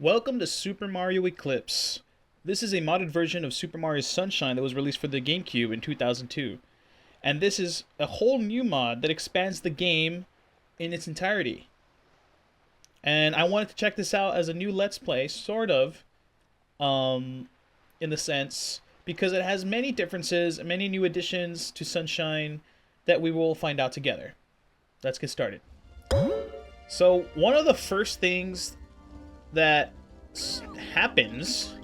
Welcome to Super Mario Eclipse. This is a modded version of Super Mario Sunshine that was released for the GameCube in 2002. And this is a whole new mod that expands the game in its entirety. And I wanted to check this out as a new Let's Play, sort of, in the sense, because it has many differences, many new additions to Sunshine that we will find out together. Let's get started. So, one of the first things that happens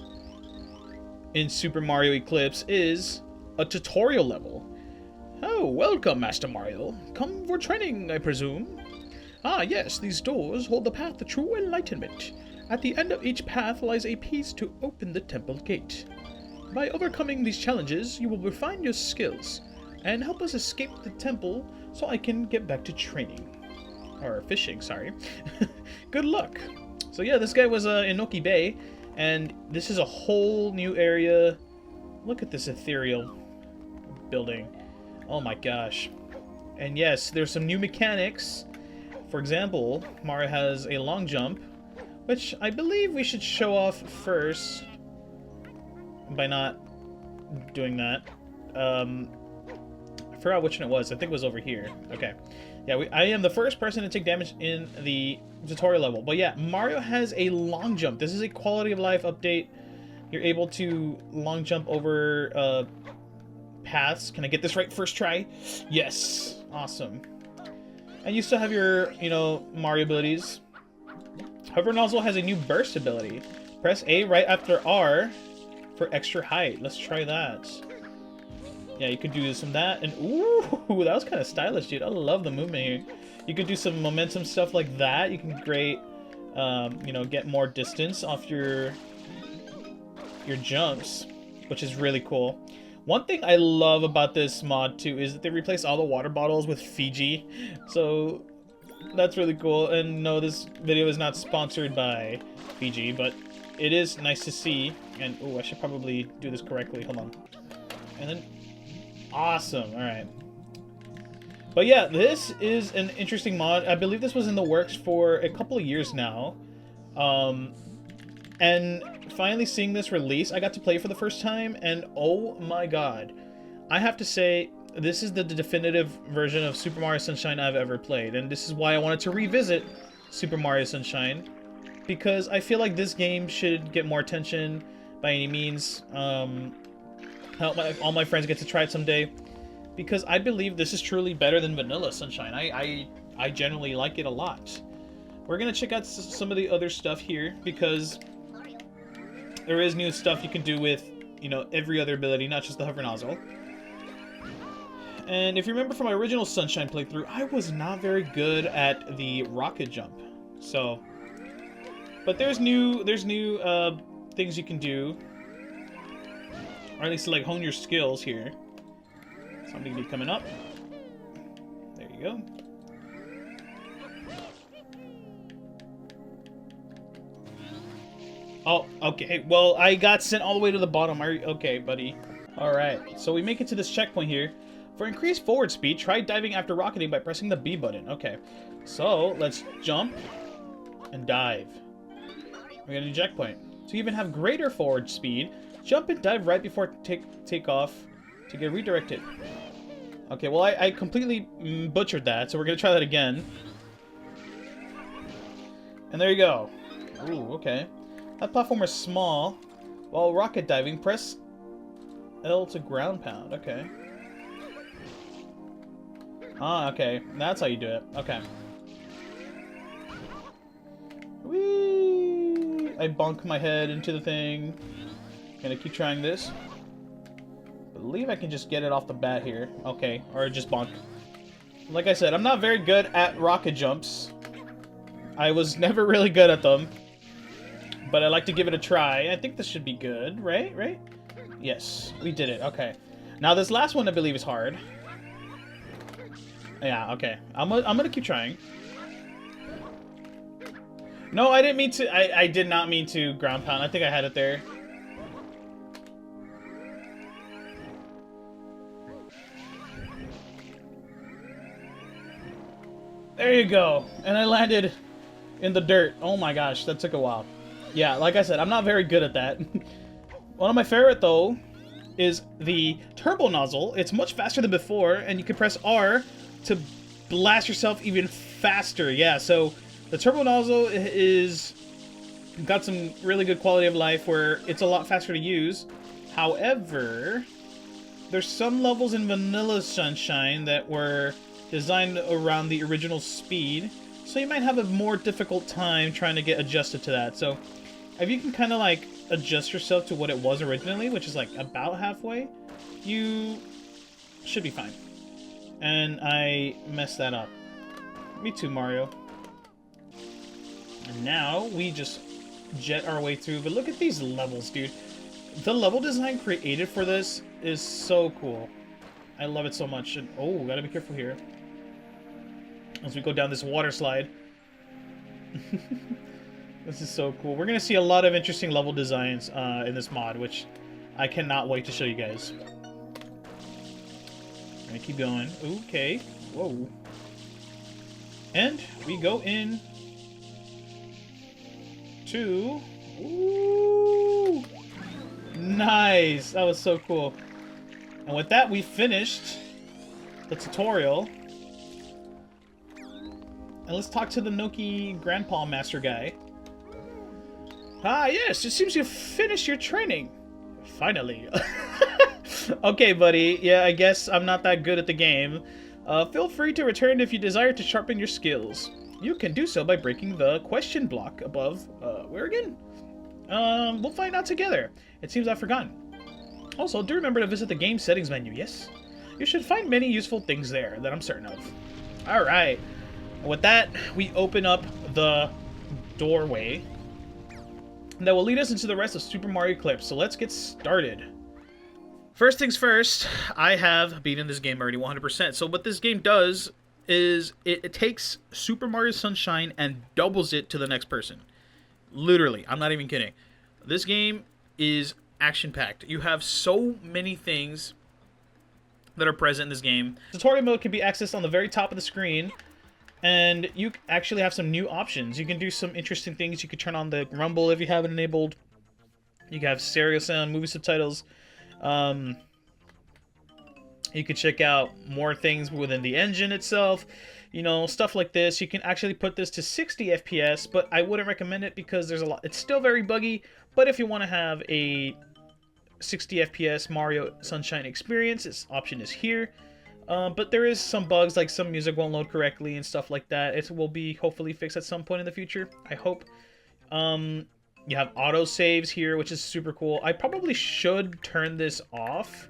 in Super Mario Eclipse is a tutorial level. Oh, welcome, Master Mario. Come for training, I presume? Ah, yes, these doors hold the path to true enlightenment. At the end of each path lies a piece to open the temple gate. By overcoming these challenges, you will refine your skills and help us escape the temple so I can get back to training. Or fishing, sorry. Good luck. So yeah, this guy was in Inoki Bay, and this is a whole new area. Look at this ethereal building. Oh my gosh. And yes, there's some new mechanics. For example, Mario has a long jump, which I believe we should show off first by not doing that. I forgot which one it was. I think it was over here. Okay. Yeah, I am the first person to take damage in the tutorial level. But yeah, Mario has a long jump. This is a quality of life update. You're able to long jump over paths. Can I get this right first try? Yes. Awesome. And you still have your, Mario abilities. However, Nozzle has a new burst ability. Press A right after R for extra height. Let's try that. Yeah, you could do some that, and ooh, that was kind of stylish, dude. I love the movement here. You could do some momentum stuff like that. You can get more distance off your jumps, which is really cool. One thing I love about this mod too is that they replaced all the water bottles with Fiji, so that's really cool. And no, this video is not sponsored by Fiji, but it is nice to see. And oh, I should probably do this correctly. Hold on, and then. Awesome, alright. But yeah, this is an interesting mod. I believe this was in the works for a couple of years now. And finally seeing this release, I got to play for the first time, and oh my god. I have to say, this is the definitive version of Super Mario Sunshine I've ever played. And this is why I wanted to revisit Super Mario Sunshine, because I feel like this game should get more attention by any means. All my friends get to try it someday, because I believe this is truly better than Vanilla Sunshine. I generally like it a lot. We're gonna check out some of the other stuff here, because there is new stuff you can do with, every other ability, not just the hover nozzle. And if you remember from my original Sunshine playthrough, I was not very good at the rocket jump. So, but there's new things you can do. Or at least to, hone your skills here. Something be coming up. There you go. Oh, okay. Well, I got sent all the way to the bottom. Okay, buddy. Alright, so we make it to this checkpoint here. For increased forward speed, try diving after rocketing by pressing the B button. Okay, so let's jump and dive. We're gonna do checkpoint. To even have greater forward speed, jump and dive right before take off to get redirected. Okay, well, I completely butchered that, so we're going to try that again. And there you go. Ooh, okay. That platform is small. While rocket diving, press L to ground pound. Okay. Ah, okay. That's how you do it. Okay. Whee! I bonk my head into the thing. Gonna keep trying this. Believe I can just get it off the bat here. Okay, or just bonk. Like I said, I'm not very good at rocket jumps. I was never really good at them. But I like to give it a try. I think this should be good, right? Right? Yes, we did it. Okay. Now this last one I believe is hard. Yeah, okay. I'm gonna keep trying. No, I didn't mean to. I did not mean to ground pound. I think I had it there. There you go. And I landed in the dirt. Oh my gosh, that took a while. Yeah, like I said, I'm not very good at that. One of my favorite, though, is the turbo nozzle. It's much faster than before, and you can press R to blast yourself even faster. Yeah, so the turbo nozzle is got some really good quality of life where it's a lot faster to use. However, there's some levels in Vanilla Sunshine that were designed around the original speed, so you might have a more difficult time trying to get adjusted to that. So if you can kind of like adjust yourself to what it was originally, which is like about halfway, you should be fine. And I messed that up. Me too, Mario. And now we just jet our way through, but look at these levels, dude. The level design created for this is so cool. I love it so much. And oh, gotta be careful here as we go down this water slide. This is so cool. We're gonna see a lot of interesting level designs in this mod, which I cannot wait to show you guys. I'm gonna keep going. Okay. Whoa. And we go in to... Ooh! Nice! That was so cool. And with that, we finished the tutorial. And let's talk to the Noki Grandpa Master guy. Ah, yes, it seems you've finished your training. Finally. Okay, buddy. Yeah, I guess I'm not that good at the game. Feel free to return if you desire to sharpen your skills. You can do so by breaking the question block above. Where again? We'll find out together. It seems I've forgotten. Also, do remember to visit the game settings menu, yes? You should find many useful things there that I'm certain of. Alright. With that, we open up the doorway that will lead us into the rest of Super Mario Eclipse. So let's get started. First things first, I have beaten this game already 100%. So what this game does is it takes Super Mario Sunshine and doubles it to the next person. Literally, I'm not even kidding. This game is action-packed. You have so many things that are present in this game. Tutorial mode can be accessed on the very top of the screen, and you actually have some new options. You can do some interesting things. You can turn on the rumble if you have it enabled. You can have stereo sound, movie subtitles. You can check out more things within the engine itself. You know, stuff like this. You can actually put this to 60 FPS, but I wouldn't recommend it because there's a lot. It's still very buggy, but if you want to have a 60 FPS Mario Sunshine experience, this option is here. But there is some bugs, like some music won't load correctly and stuff like that. It will be hopefully fixed at some point in the future, I hope. You have auto saves here, which is super cool. I probably should turn this off.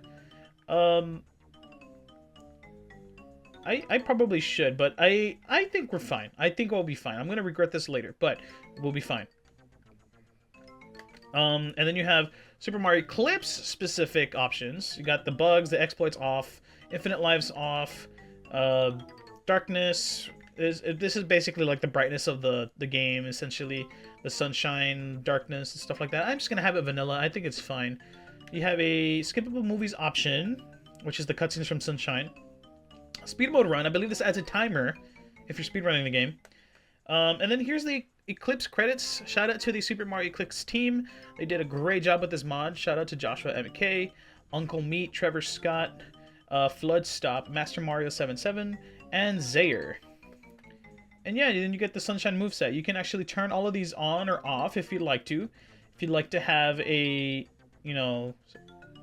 I probably should, but I think we're fine. I think we'll be fine. I'm going to regret this later, but we'll be fine. And then you have Super Mario Eclipse specific options. You got the bugs, the exploits off, infinite lives off, darkness. This is basically like the brightness of the game, essentially. The sunshine, darkness, and stuff like that. I'm just going to have it vanilla. I think it's fine. You have a skippable movies option, which is the cutscenes from Sunshine. Speed mode run. I believe this adds a timer if you're speedrunning the game. And then here's the Eclipse credits. Shout out to the Super Mario Eclipse team. They did a great job with this mod. Shout out to Joshua McKay, Uncle Meat, Trevor Scott, Floodstop, Master Mario 77, and Zaire. And yeah, then you get the Sunshine moveset. You can actually turn all of these on or off if you'd like to. If you'd like to have a, you know,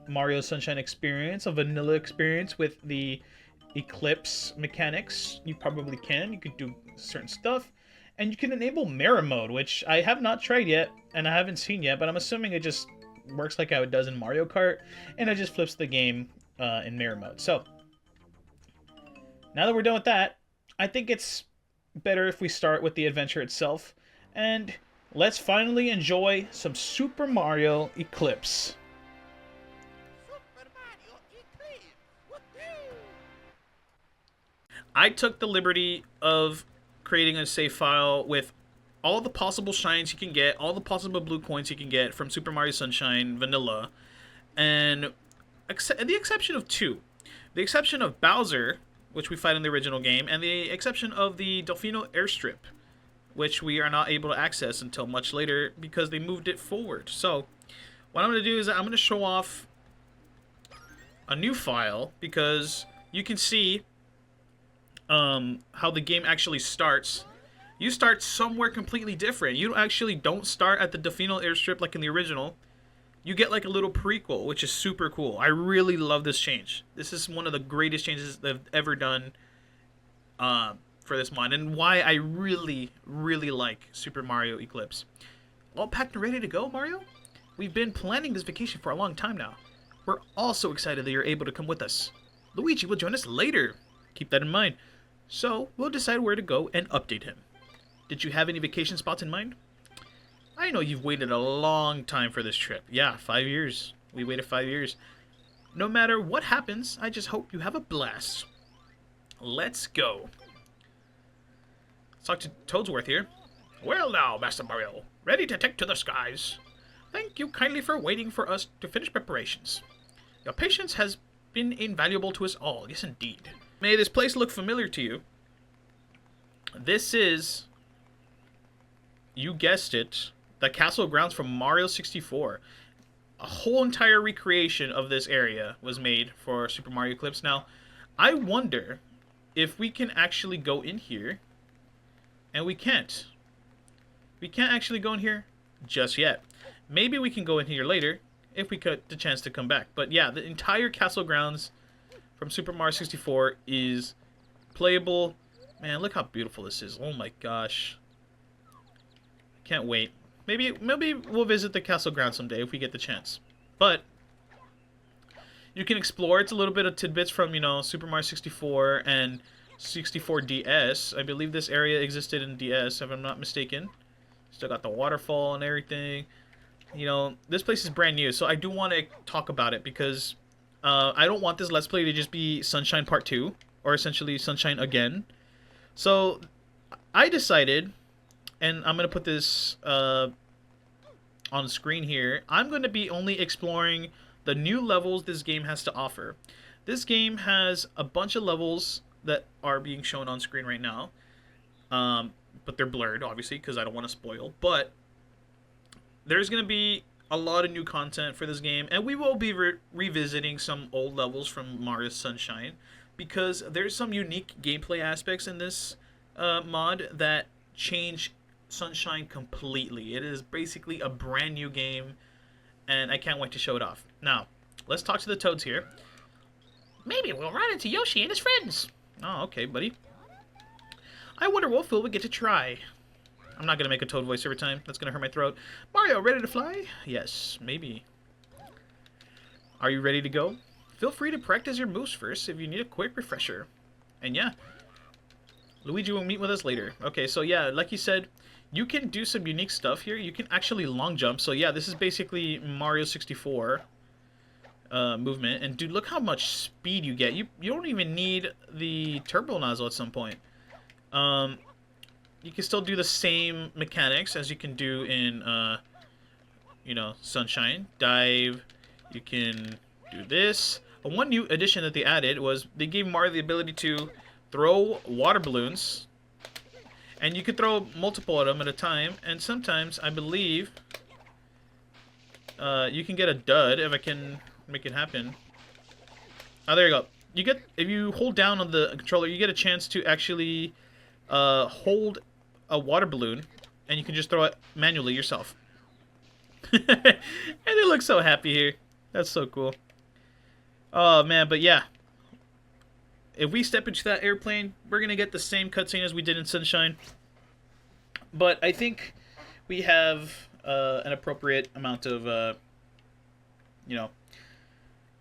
Mario Sunshine experience, a vanilla experience with the Eclipse mechanics, you probably can. You could do certain stuff. And you can enable mirror mode, which I have not tried yet, and I haven't seen yet, but I'm assuming it just works like how it does in Mario Kart, and it just flips the game in mirror mode. So, now that we're done with that, I think it's better if we start with the adventure itself, and let's finally enjoy some Super Mario Eclipse. I took the liberty of creating a save file with all the possible shines you can get, all the possible blue coins you can get from Super Mario Sunshine Vanilla, and the exception of two. The exception of Bowser, which we fight in the original game, and the exception of the Delfino airstrip, which we are not able to access until much later because they moved it forward. So what I'm going to do is I'm going to show off a new file because you can see how the game actually starts. You start somewhere completely different. You actually don't start at the Delfino airstrip like in the original. You get like a little prequel, which is super cool. I really love this change. This is one of the greatest changes they've ever done for this mod, and why I really, really like Super Mario Eclipse. All packed and ready to go, Mario? We've been planning this vacation for a long time now. We're all so excited that you're able to come with us. Luigi will join us later. Keep that in mind. So, we'll decide where to go and update him. Did you have any vacation spots in mind? I know you've waited a long time for this trip. Yeah, 5 years. We waited 5 years. No matter what happens, I just hope you have a blast. Let's go. Let's talk to Toadsworth here. Well now, Master Mario. Ready to take to the skies. Thank you kindly for waiting for us to finish preparations. Your patience has been invaluable to us all. Yes, indeed. May this place look familiar to you. This is, you guessed it, the castle grounds from Mario 64. A whole entire recreation of this area was made for Super Mario Eclipse. Now, I wonder if we can actually go in here, and we can't. We can't actually go in here just yet. Maybe we can go in here later if we get the chance to come back. But yeah, the entire castle grounds from Super Mario 64 is playable. Man, look how beautiful this is. Oh my gosh. Can't wait. Maybe we'll visit the castle ground someday if we get the chance. But you can explore. It's a little bit of tidbits from, you know, Super Mario 64 and 64 DS. I believe this area existed in DS, if I'm not mistaken. Still got the waterfall and everything. You know, this place is brand new, so I do want to talk about it because I don't want this Let's Play to just be Sunshine Part 2, or essentially Sunshine again. So I decided, and I'm going to put this on the screen here, I'm going to be only exploring the new levels this game has to offer. This game has a bunch of levels that are being shown on screen right now, but they're blurred, obviously, because I don't want to spoil. But there's going to be a lot of new content for this game, and we will be revisiting some old levels from Mario Sunshine, because there's some unique gameplay aspects in this mod that change Sunshine completely. It is basically a brand new game, and I can't wait to show it off. Now, let's talk to the Toads here. Maybe we'll run into Yoshi and his friends. Oh, okay, buddy. I wonder what food we get to try. I'm not going to make a Toad voice every time. That's going to hurt my throat. Mario, ready to fly? Yes, maybe. Are you ready to go? Feel free to practice your moves first if you need a quick refresher. And yeah, Luigi will meet with us later. Okay, so yeah, like you said, you can do some unique stuff here. You can actually long jump. So yeah, this is basically Mario 64 movement. And dude, look how much speed you get. You don't even need the turbo nozzle at some point. You can still do the same mechanics as you can do in, you know, Sunshine. Dive. You can do this. One new addition that they added was they gave Mario the ability to throw water balloons. And you could throw multiple of them at a time. And sometimes, I believe, you can get a dud if I can make it happen. Oh, there you go. You get, if you hold down on the controller, you get a chance to actually hold a water balloon, and you can just throw it manually yourself. And they look so happy here. That's so cool. Oh man, but yeah, if we step into that airplane, we're gonna get the same cutscene as we did in Sunshine. But I think we have an appropriate amount of you know,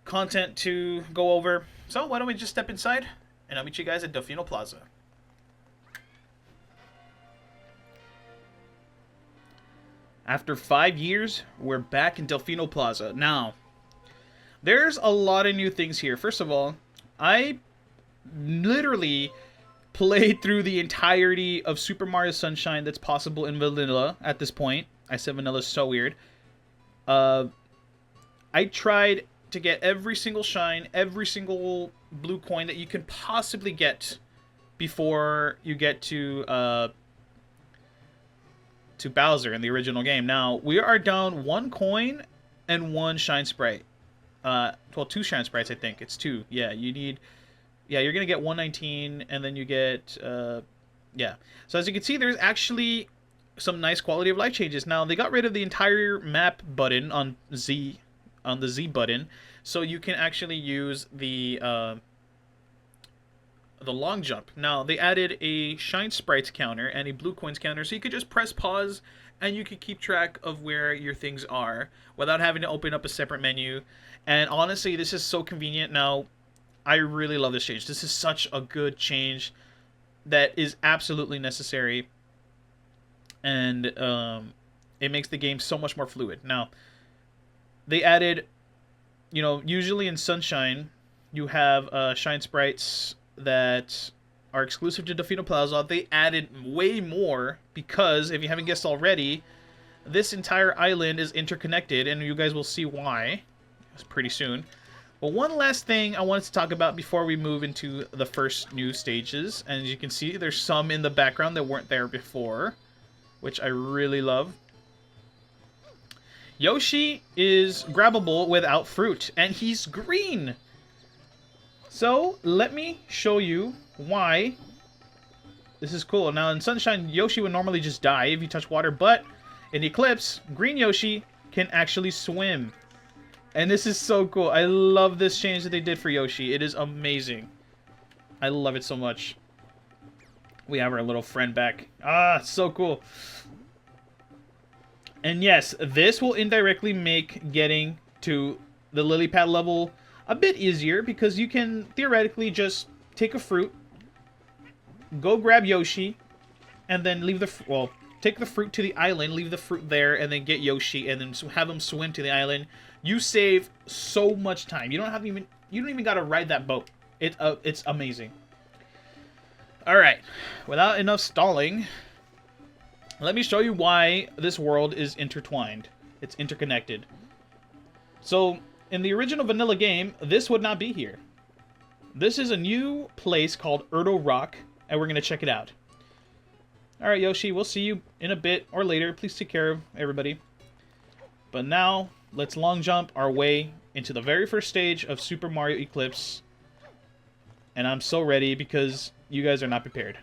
content to go over. So why don't we just step inside, and I'll meet you guys at Delfino Plaza. After 5 years, we're back in Delfino Plaza. Now, there's a lot of new things here. First of all, I literally played through the entirety of Super Mario Sunshine that's possible in vanilla at this point. I said vanilla is so weird. I tried to get every single shine, every single blue coin that you can possibly get before you get to to Bowser in the original game. Now, we are down 1 coin and 1 shine sprite. Well, 2 shine sprites, I think. It's 2. Yeah, you need... Yeah, you're going to get 119, and then you get... yeah. So as you can see, there's actually some nice quality of life changes. Now, they got rid of the entire map button on the Z button, so you can actually use the long jump. Now, they added a shine sprites counter and a blue coins counter, so you could just press pause and you could keep track of where your things are without having to open up a separate menu. And honestly, this is so convenient now. I really love this change. This is such a good change that is absolutely necessary, and it makes the game so much more fluid. Now, they added, you know, usually in Sunshine, you have shine sprites that are exclusive to Delfino Plaza. They added way more because, if you haven't guessed already, this entire island is interconnected, and you guys will see why pretty soon. But one last thing I wanted to talk about before we move into the first new stages, and as you can see, there's some in the background that weren't there before, which I really love. Yoshi is grabbable without fruit, and he's green. So let me show you why this is cool. Now in Sunshine, Yoshi would normally just die if you touch water, but in Eclipse, green Yoshi can actually swim. And this is so cool. I love this change that they did for Yoshi. It is amazing. I love it so much. We have our little friend back. Ah, so cool. And yes, this will indirectly make getting to the lily pad level a bit easier, because you can theoretically just take a fruit, go grab Yoshi, and then leave the... Well, take the fruit to the island, leave the fruit there, and then get Yoshi, and then have him swim to the island. You save so much time. You don't even gotta ride that boat. It's amazing. All right, without enough stalling, let me show you why this world is intertwined. It's interconnected. So in the original vanilla game, this would not be here. This is a new place called Erdo Rock, and we're gonna check it out. All right, Yoshi, we'll see you in a bit or later. Please take care of everybody. But now, let's long jump our way into the very first stage of Super Mario Eclipse. And I'm so ready because you guys are not prepared.